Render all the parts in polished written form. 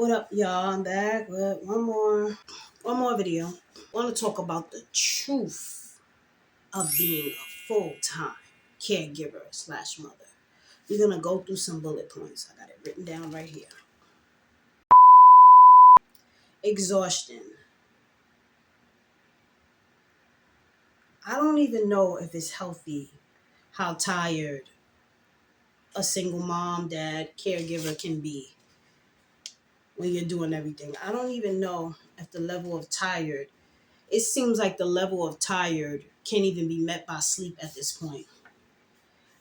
What up, y'all? I'm back with one more video. I want to talk about the truth of being a full-time caregiver slash mother. We're gonna go through some bullet points. I got it written down right here. Exhaustion. I don't even know if it's healthy how tired a single mom, dad, caregiver can be when you're doing everything. I don't even know if the level of tired, it seems like the level of tired can't even be met by sleep at this point.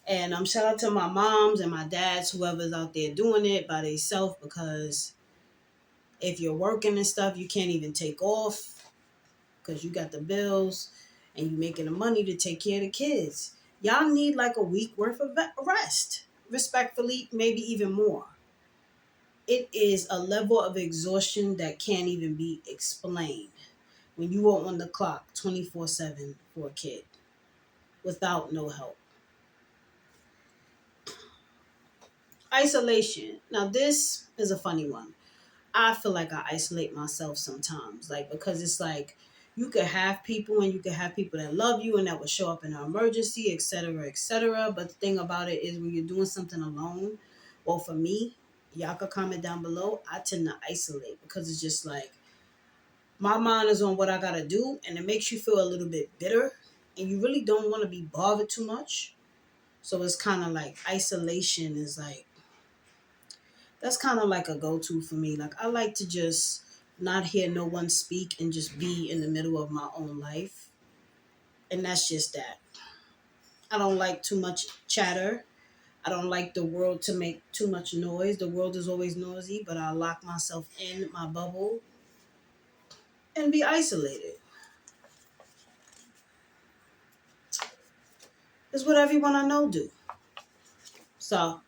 And shout out to my moms and my dads, whoever's out there doing it by themselves, because if you're working and stuff, you can't even take off because you got the bills and you making the money to take care of the kids. Y'all need like a week worth of rest. Respectfully, maybe even more. It is a level of exhaustion that can't even be explained when you are on the clock 24/7 for a kid without no help. Isolation. Now, this is a funny one. I feel like I isolate myself sometimes, like, because it's like you could have people and you could have people that love you and that will show up in an emergency, etc., etc. But the thing about it is when you're doing something alone, well, for me, y'all could comment down below, I tend to isolate because it's just like my mind is on what I gotta do, and it makes you feel a little bit bitter, and you really don't want to be bothered too much. So it's kind of like isolation is like, that's kind of like a go-to for me. Like I like to just not hear no one speak and just be in the middle of my own life. And that's just that. I don't like too much chatter. I don't like the world to make too much noise. The world is always noisy, but I lock myself in my bubble and be isolated. It's what everyone I know do. So,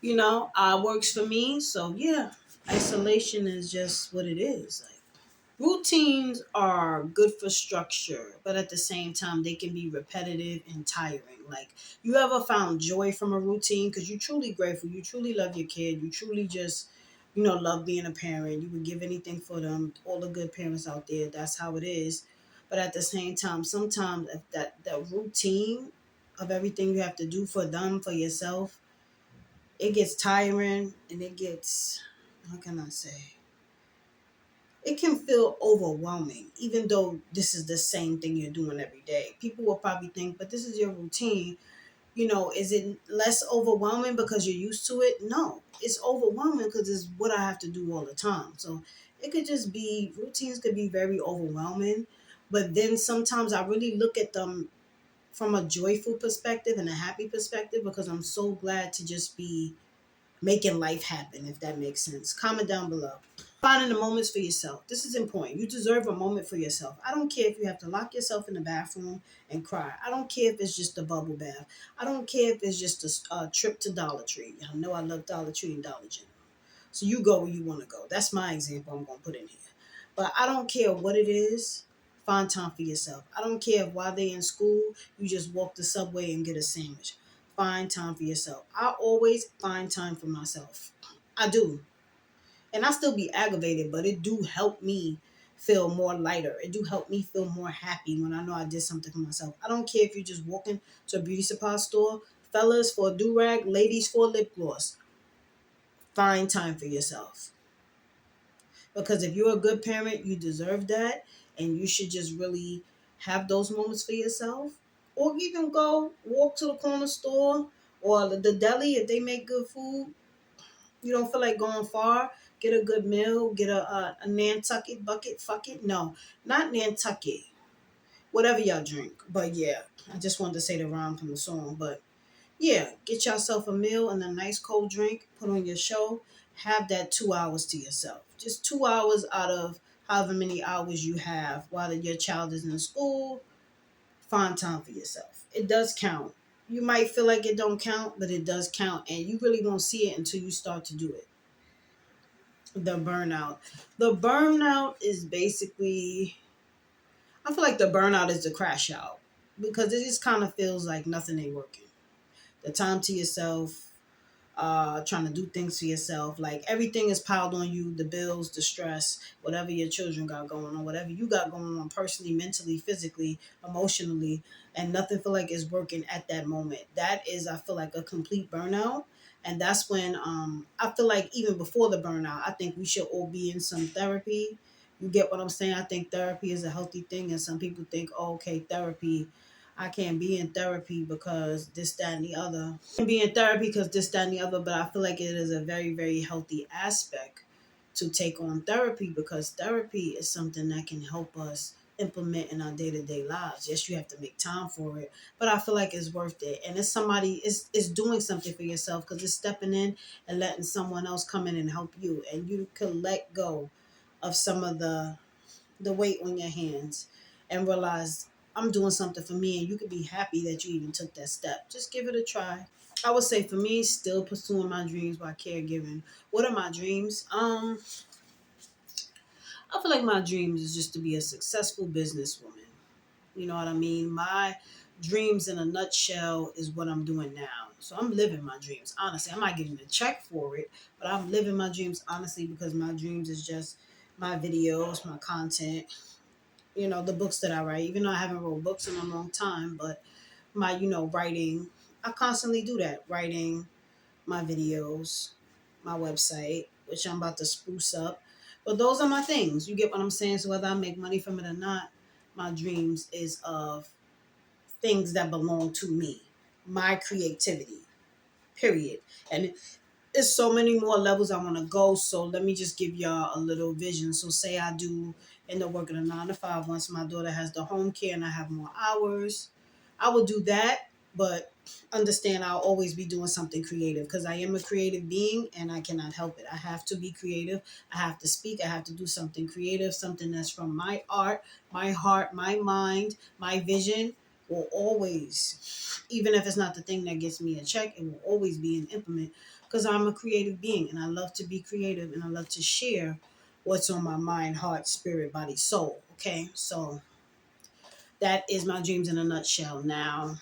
works for me. So yeah, isolation is just what it is. Like, routines are good for structure, but at the same time, they can be repetitive and tiring. Like, you ever found joy from a routine because you're truly grateful, you truly love your kid, you truly just, love being a parent. You would give anything for them. All the good parents out there, that's how it is. But at the same time, sometimes if that routine of everything you have to do for them, for yourself, it gets tiring and it gets, how can I say? It can feel overwhelming, even though this is the same thing you're doing every day. People will probably think, but this is your routine. Is it less overwhelming because you're used to it? No, it's overwhelming because it's what I have to do all the time. So it could just be, routines could be very overwhelming. But then sometimes I really look at them from a joyful perspective and a happy perspective because I'm so glad to just be making life happen, if that makes sense. Comment down below. Finding the moments for yourself. This is important. You deserve a moment for yourself. I don't care if you have to lock yourself in the bathroom and cry. I don't care if it's just a bubble bath. I don't care if it's just a trip to Dollar Tree. I know I love Dollar Tree and Dollar General. So you go where you want to go. That's my example I'm going to put in here. But I don't care what it is. Find time for yourself. I don't care if while they're in school, you just walk the subway and get a sandwich. Find time for yourself. I always find time for myself. I do. And I still be aggravated, but it do help me feel more lighter. It do help me feel more happy when I know I did something for myself. I don't care if you're just walking to a beauty supply store, fellas for a do-rag, ladies for a lip gloss. Find time for yourself. Because if you're a good parent, you deserve that. And you should just really have those moments for yourself. Or even go walk to the corner store or the deli if they make good food. You don't feel like going far, get a good meal, get a Nantucket bucket, fuck it. No, not Nantucket. Whatever y'all drink. But yeah, I just wanted to say the rhyme from the song. But yeah, get yourself a meal and a nice cold drink, put on your show, have that 2 hours to yourself. Just 2 hours out of however many hours you have while your child is in school. Find time for yourself. It does count. You might feel like it don't count, but it does count. And you really won't see it until you start to do it. The burnout. The burnout is basically, I feel like the burnout is the crash out because it just kind of feels like nothing ain't working. The time to yourself, trying to do things for yourself. Like everything is piled on you, the bills, the stress, whatever your children got going on, whatever you got going on personally, mentally, physically, emotionally, and nothing feel like is working at that moment. That is, I feel like, a complete burnout. And that's when I feel like even before the burnout, I think we should all be in some therapy. You get what I'm saying? I think therapy is a healthy thing, and some people think, oh, okay, therapy, I can't be in therapy because this, that, and the other. I can be in therapy because this, that, and the other, but I feel like it is a very, very healthy aspect to take on therapy, because therapy is something that can help us implement in our day-to-day lives. Yes, you have to make time for it, but I feel like it's worth it. And it's somebody, it's doing something for yourself, because it's stepping in and letting someone else come in and help you, and you can let go of some of the weight on your hands and realize I'm doing something for me, and you could be happy that you even took that step. Just give it a try. I would say for me, still pursuing my dreams by caregiving. What are my dreams? I feel like my dreams is just to be a successful businesswoman. You know what I mean? My dreams in a nutshell is what I'm doing now. So I'm living my dreams. Honestly, I'm not getting a check for it, but I'm living my dreams honestly, because my dreams is just my videos, my content, the books that I write. Even though I haven't wrote books in a long time, but my, writing, I constantly do that. Writing, my videos, my website, which I'm about to spruce up. But those are my things. You get what I'm saying? So whether I make money from it or not, my dreams is of things that belong to me, my creativity, period. And it's so many more levels I want to go. So let me just give y'all a little vision. So say I do end up working a 9 to 5 once my daughter has the home care and I have more hours. I will do that, but understand I'll always be doing something creative, because I am a creative being and I cannot help it. I have to be creative. I have to speak. I have to do something creative, something that's from my art, my heart, my mind, my vision will always, even if it's not the thing that gets me a check, it will always be an implement, because I'm a creative being and I love to be creative and I love to share what's on my mind, heart, spirit, body, soul. Okay, so that is my dreams in a nutshell. Now,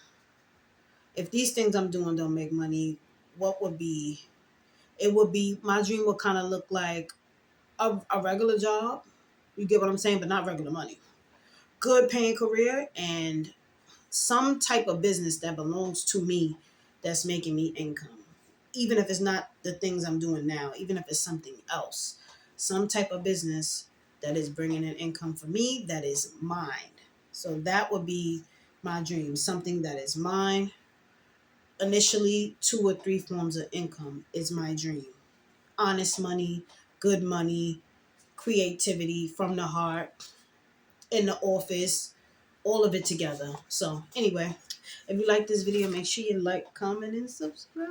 if these things I'm doing don't make money, what would be? It would be, my dream would kind of look like a regular job. You get what I'm saying, but not regular money. Good paying career and some type of business that belongs to me, that's making me income. Even if it's not the things I'm doing now, even if it's something else, some type of business that is bringing in income for me, that is mine. So that would be my dream. Something that is mine. Initially, 2 or 3 forms of income is my dream. Honest money, good money, creativity from the heart, in the office, all of it together. So anyway, if you like this video, make sure you like, comment, and subscribe.